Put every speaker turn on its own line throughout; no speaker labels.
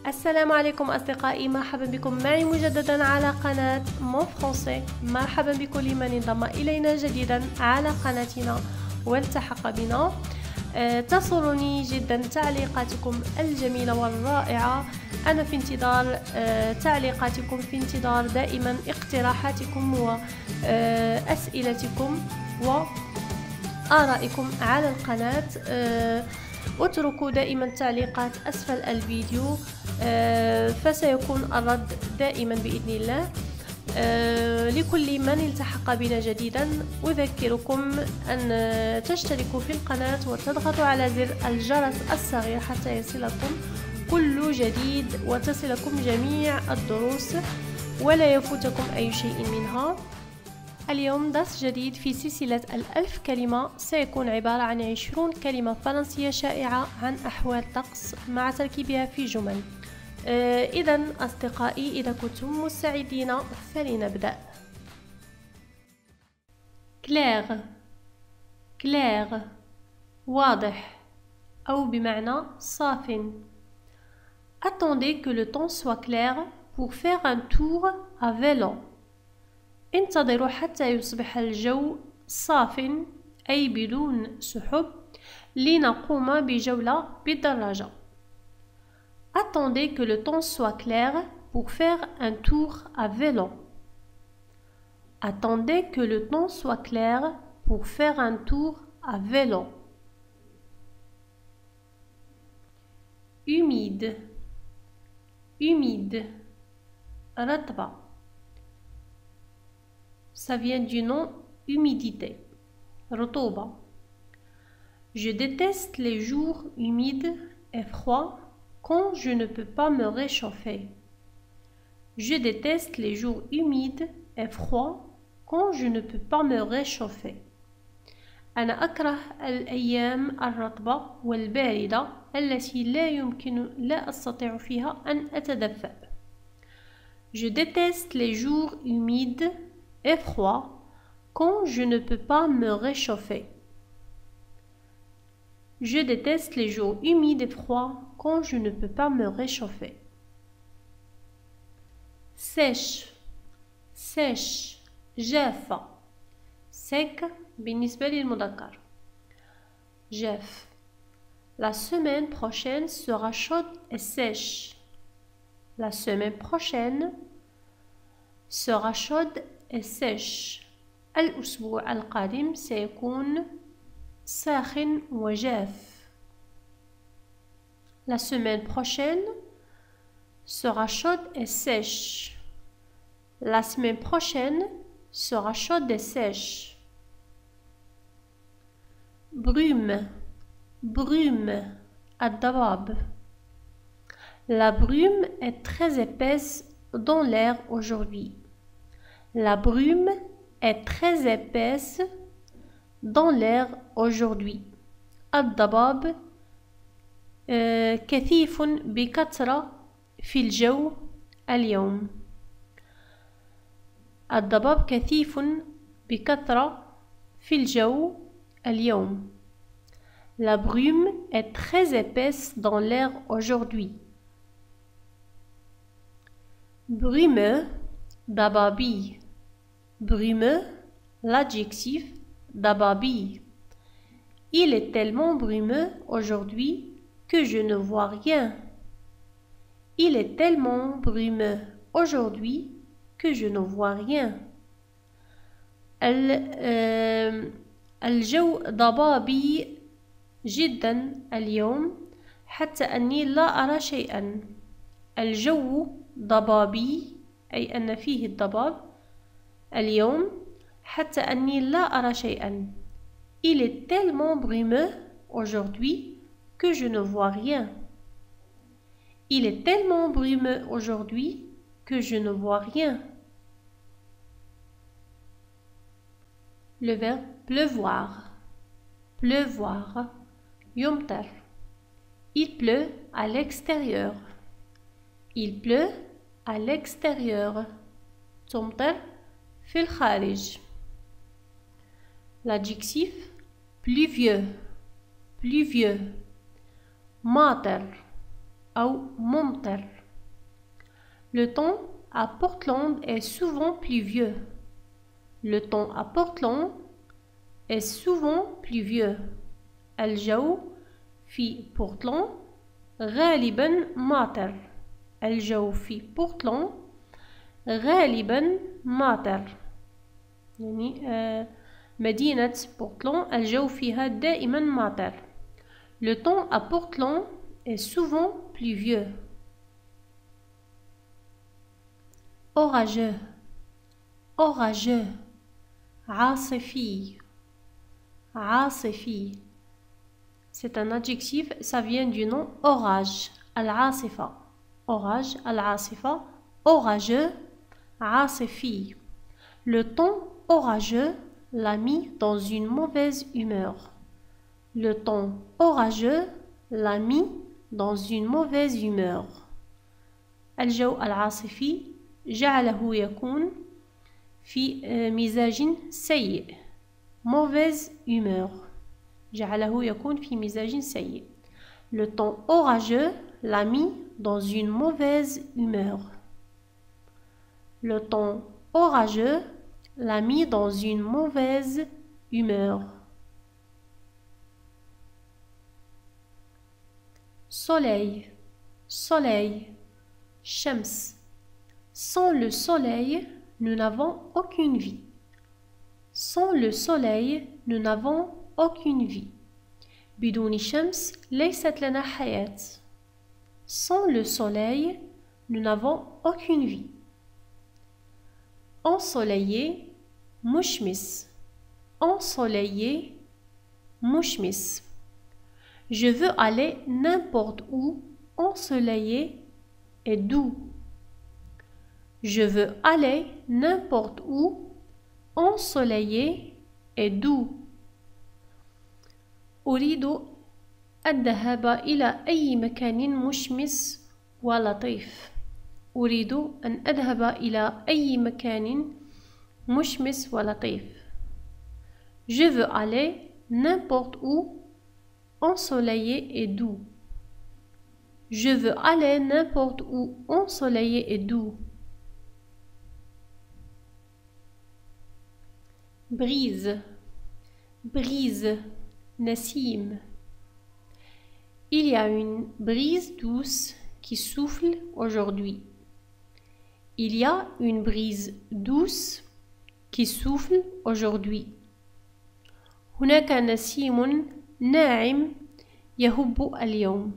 السلام عليكم أصدقائي، مرحبا بكم معي مجددا على قناة مون فرونسي. مرحبا بكل من انضم إلينا جديدا على قناتنا والتحق بنا. تسرني جدا تعليقاتكم الجميلة والرائعة. أنا في انتظار تعليقاتكم، في انتظار دائما اقتراحاتكم وأسئلتكم وآرائكم على القناة. اتركوا دائما تعليقات أسفل الفيديو، فسيكون الرد دائما بإذن الله. لكل من التحق بنا جديدا أذكركم أن تشتركوا في القناة وتضغطوا على زر الجرس الصغير حتى يصلكم كل جديد وتصلكم جميع الدروس ولا يفوتكم أي شيء منها. اليوم درس جديد في سلسلة 1000 كلمة، سيكون عبارة عن 20 كلمة فرنسية شائعة عن أحوال الطقس مع تركيبها في جمل. إذن أصدقائي، إذا كنتم مستعدين فلنبدأ. كلير، كلير واضح أو بمعنى صاف. Attendez que le temps soit clair pour faire un tour à vélo. انتظروا حتى يصبح الجو صاف أي بدون سحب لنقوم بجولة بالدراجة. Attendez que le temps soit clair pour faire un tour à vélo. Attendez que le temps soit clair pour faire un tour à vélo. Humide, humide, رطبة. Ça vient du nom humidité, رطوبة. Je déteste les jours humides et froids quand je ne peux pas me réchauffer. Je déteste les jours humides et froids quand je ne peux pas me réchauffer. أنا أكره الأيام الرطبة والباردة التي لا أستطيع فيها أن أتدفأ. Je déteste les jours humides et froid quand je ne peux pas me réchauffer. Je déteste les jours humides et froids quand je ne peux pas me réchauffer. Sèche, sèche, جافة. sec بالنسبة للمذكر. جاف. La semaine prochaine sera chaude et sèche. La semaine prochaine sera chaude et sèche. الأسبوع القادم سيكون ساخن وجاف. La semaine prochaine sera chaude et sèche. La semaine prochaine sera chaude et sèche. Brume, brume, الضباب. La brume est très épaisse dans l'air aujourd'hui. La brume est très épaisse dans l'air aujourd'hui. الضباب كثيف بكثرة في الجو اليوم. الضباب كثيف بكثرة في الجو اليوم. La brume est très épaisse dans l'air aujourd'hui. Brumeux, ضبابي. Brumeux, l'adjectif ضبابي. Il est tellement brumeux aujourd'hui que je ne vois rien. Il est tellement brumeux aujourd'hui que je ne vois rien. الجو ضبابي جدا اليوم حتى أني لا أرى شيئا. الجو ضبابي أي أن فيه الضباب اليوم حتى أني لا أرى شيئا. Il est tellement brumeux aujourd'hui que je ne vois rien. Il est tellement brumeux aujourd'hui que je ne vois rien. Le verbe pleuvoir. Pleuvoir. يمطر. Il pleut à l'extérieur. Il pleut à l'extérieur. تمطر في الخارج. L'adjectif pluvieux. Pluvieux. ماطر. أو ممطر. Le temps à Portland est souvent pluvieux. Le temps à Portland est souvent pluvieux. الجو في بورتلاند غالبا ماطر. الجو في بورتلاند غالبا ماطر. يعني مدينة بورتلاند الجو فيها دائما ماطر. Le temps à Portland est souvent pluvieux. Orageux, orageux. عاصفي, عاصفي. C'est un adjectif, ça vient du nom orage. Al-Asifa. Orage, Al-Asifa. Orageux, عاصفي. Le temps orageux l'a mis dans une mauvaise humeur. Le temps orageux l'a mis dans une mauvaise humeur. الجو العاصفي جعله يكون في مزاج سيء. Mauvaise humeur. جعله يكون في مزاج سيء. Le temps orageux l'a mis dans une mauvaise humeur. Le temps orageux l'a mis dans une mauvaise humeur. Soleil, soleil, Shams. Sans le soleil, nous n'avons aucune vie. Sans le soleil, nous n'avons aucune vie. بدون شمس ليست لنا حياة. Sans le soleil, nous n'avons aucune vie. Ensoleillé, مشمس. Ensoleillé, مشمس. Je veux aller n'importe où, ensoleillé et doux. Je veux aller n'importe où, ensoleillé et doux. أريد الذهاب إلى أي مكان مشمس ولطيف. أريد أن أذهب إلى أي مكان مشمس ولطيف. Je veux aller n'importe où, ensoleillé et doux. Je veux aller n'importe où, ensoleillé et doux. Brise, brise, Nassim. Il y a une brise douce qui souffle aujourd'hui. Il y a une brise douce qui souffle aujourd'hui. هناك نسيم ناعم يهب اليوم.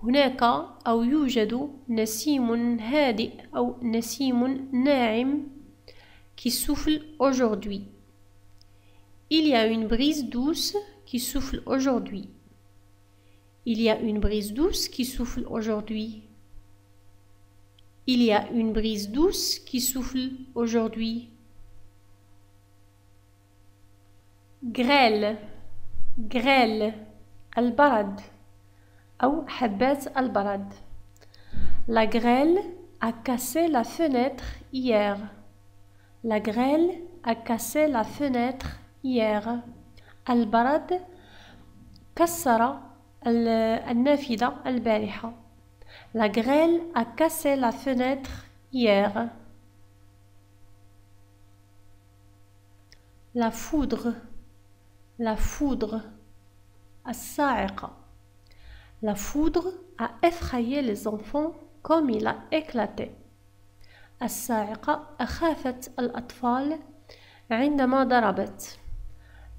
هناك أو يوجد نسيم هادئ أو نسيم ناعم qui souffle aujourd'hui. Il y a une brise douce qui souffle aujourd'hui. Il y a une brise douce qui souffle aujourd'hui. Il y a une brise douce qui souffle aujourd'hui. Grêle, grêle, البرد أو حبات البرد. La grêle a cassé la fenêtre hier. La grêle a cassé la fenêtre hier. البرد كسر النافذة البارحة. La grêle a cassé la fenêtre hier. La foudre, la foudre, الصاعقة. La foudre a effrayé les enfants comme il a éclaté. الصاعقة أخافت الأطفال عندما ضربت.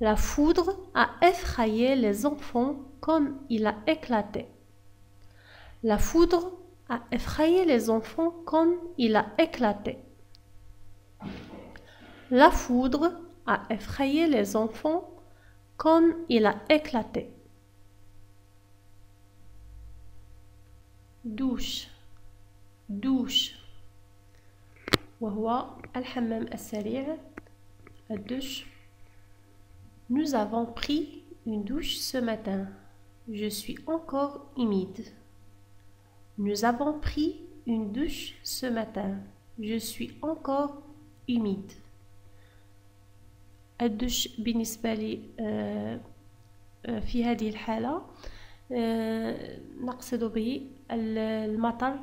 La foudre a effrayé les enfants comme il a éclaté. La foudre a effrayé les enfants comme il a éclaté. La foudre a effrayé les enfants comme il a éclaté. Douche, douche. وهو الحمام السريع الدش. Nous avons pris une douche ce matin. Je suis encore humide. Nous avons pris une douche ce matin. Je suis encore humide. الدش بالنسبة لي في هذه الحالة نقصد به المطر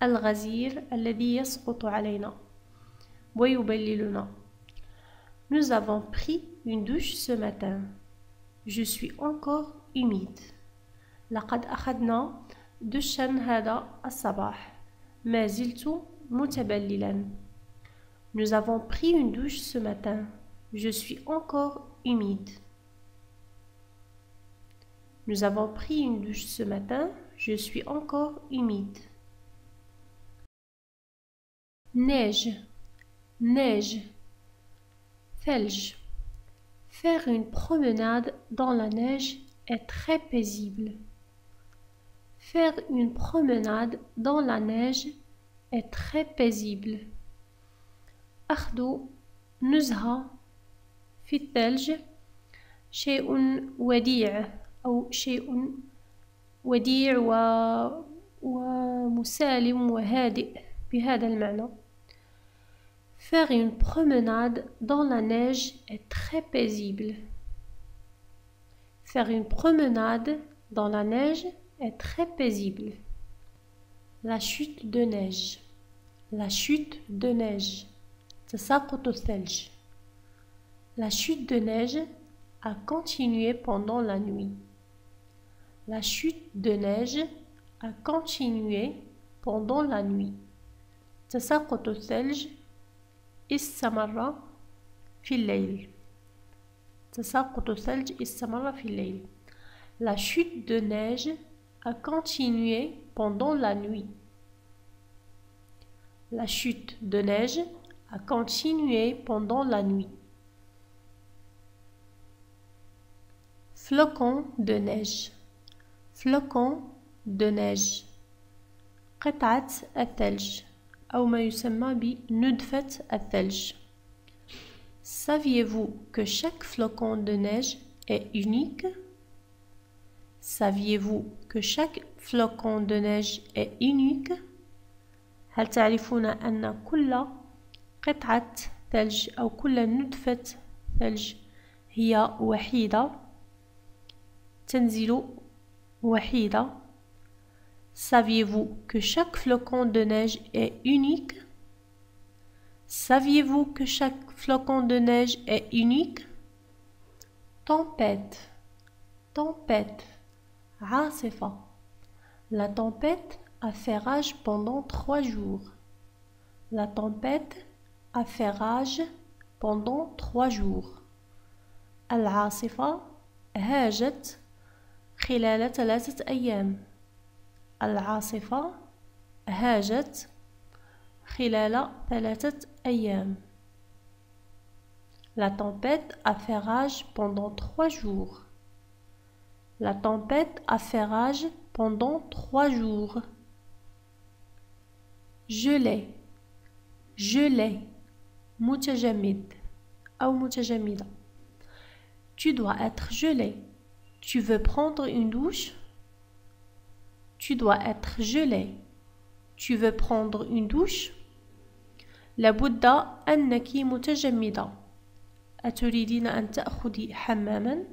الغزير الذي يسقط علينا ويبللنا. Nous avons pris une douche ce matin. Je suis encore humide. لقد أخذنا دشا هذا الصباح. ما زلت متبللا. Nous avons pris une douche ce matin. Je suis encore humide. Nous avons pris une douche ce matin. Je suis encore humide. Neige, neige, ثلج. Faire une promenade dans la neige est très paisible. Faire une promenade dans la neige est très paisible. أخذ نزهة في الثلج شيء وديع أو شيء وديع ومسالم وهادئ بهذا المعنى. Faire une promenade dans la neige est très paisible. Faire une promenade dans la neige est très paisible. La chute de neige. La chute de neige. تساقط الثلج. La chute de neige a continué pendant la nuit. La chute de neige a continué pendant la nuit. تساقط الثلج استمر في الليل. تساقط الثلج استمر في الليل. La chute de neige a continué pendant la nuit. La chute de neige a continué pendant la nuit. Flocon de neige. Flocon de neige. قطعة الثلج أو ما يسمى بندفة الثلج. Saviez-vous que chaque flocon de neige est unique? Saviez-vous que chaque flocon de neige est unique? هل تعرفون أن كل قطعة ثلج أو كل ندفة ثلج هي وحيدة تنزل وحيدة؟ Saviez-vous que chaque flocon de neige est unique? Saviez-vous que chaque flocon de neige est unique? Tempête, tempête, عاصفة. La tempête a fait rage pendant 3 jours. La tempête a fait rage pendant 3 jours. العاصفة هاجت خلال 3 أيام. العاصفة هاجت خلال 3 أيام. La tempête a fait rage pendant 3 jours. La tempête a fait rage pendant 3 jours. Gelée, gelée, متجمد أو متجمدة. Tu dois être gelé. Tu veux prendre une douche? Tu dois être gelé. Tu veux prendre une douche? لابد أنك متجمدة. أتريدين أن تأخذي حماما؟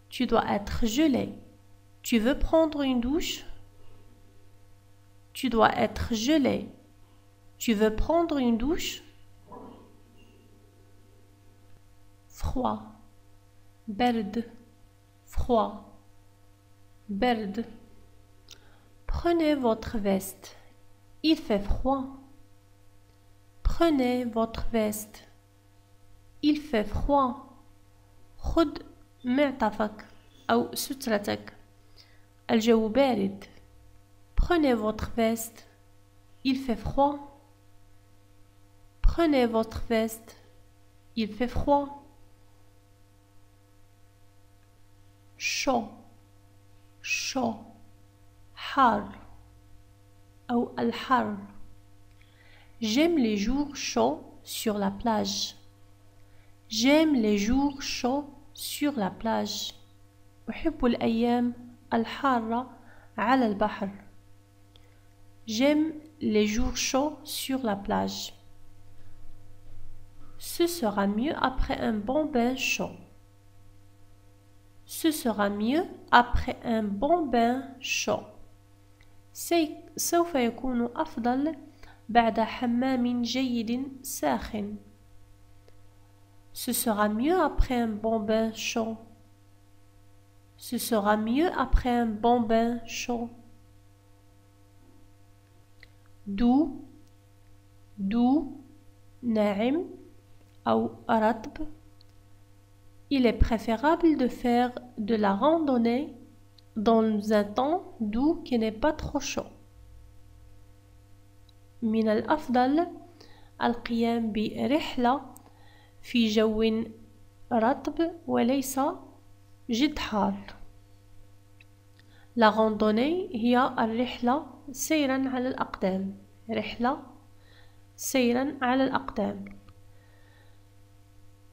Tu dois être gelé. Tu veux prendre une douche? Tu dois être gelé. Tu veux prendre une douche? Froid, برد, froid, برد. Prenez votre veste. Il fait froid. Prenez votre veste. Il fait froid. خذ معطفك أو سترتك. الجو بارد. Prenez votre veste. Il fait froid. Prenez votre veste. Il fait froid. Chaud, chaud, حار أو الحر. J'aime les jours chauds sur la plage. J'aime les jours chauds sur la plage. أحب الأيام الحارة على البحر. J'aime les jours chauds sur la plage. Ce sera mieux après un bon bain chaud. Ce sera mieux après un bon bain chaud. سوف يكون أفضل بعد حمام جيد ساخن. Ce sera mieux après un bon bain chaud. Ce sera mieux après un bon bain chaud. Doux, ناعم أو رطب. Il est préférable de faire de la randonnée dans un temps doux qui n'est pas trop chaud. من الأفضل القيام برحلة في جو رطب وليس جد حار. La randonnée هي الرحلة سيرا على الأقدام. رحلة سيرا على الأقدام.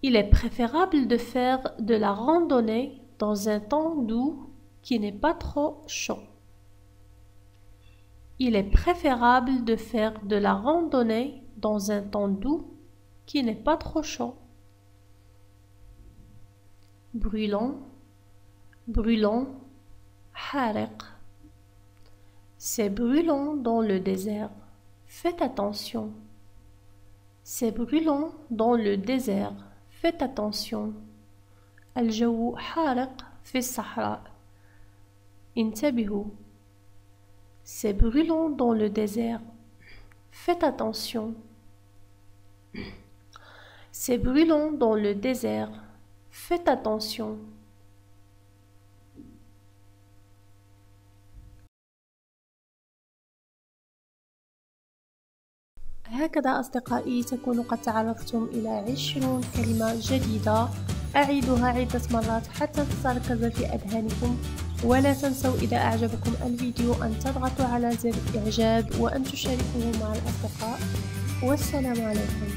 Il est préférable de faire de la randonnée dans un temps doux qui n'est pas trop chaud. Il est préférable de faire de la randonnée dans un temps doux qui n'est pas trop chaud. Brûlant, حارق. C'est brûlant dans le désert. Faites attention. C'est brûlant dans le désert. Faites attention. الجو حارق في الصحراء. انتبهوا. C'est brûlant dans le désert. Faites attention. C'est brûlant dans le désert. Faites attention. هكذا أصدقائي تكونوا قد تعرفتم إلى 20 كلمة جديدة. أعيدها عدة مرات حتى تتركز في أذهانكم، ولا تنسوا إذا أعجبكم الفيديو أن تضغطوا على زر إعجاب وأن تشاركوه مع الأصدقاء. والسلام عليكم.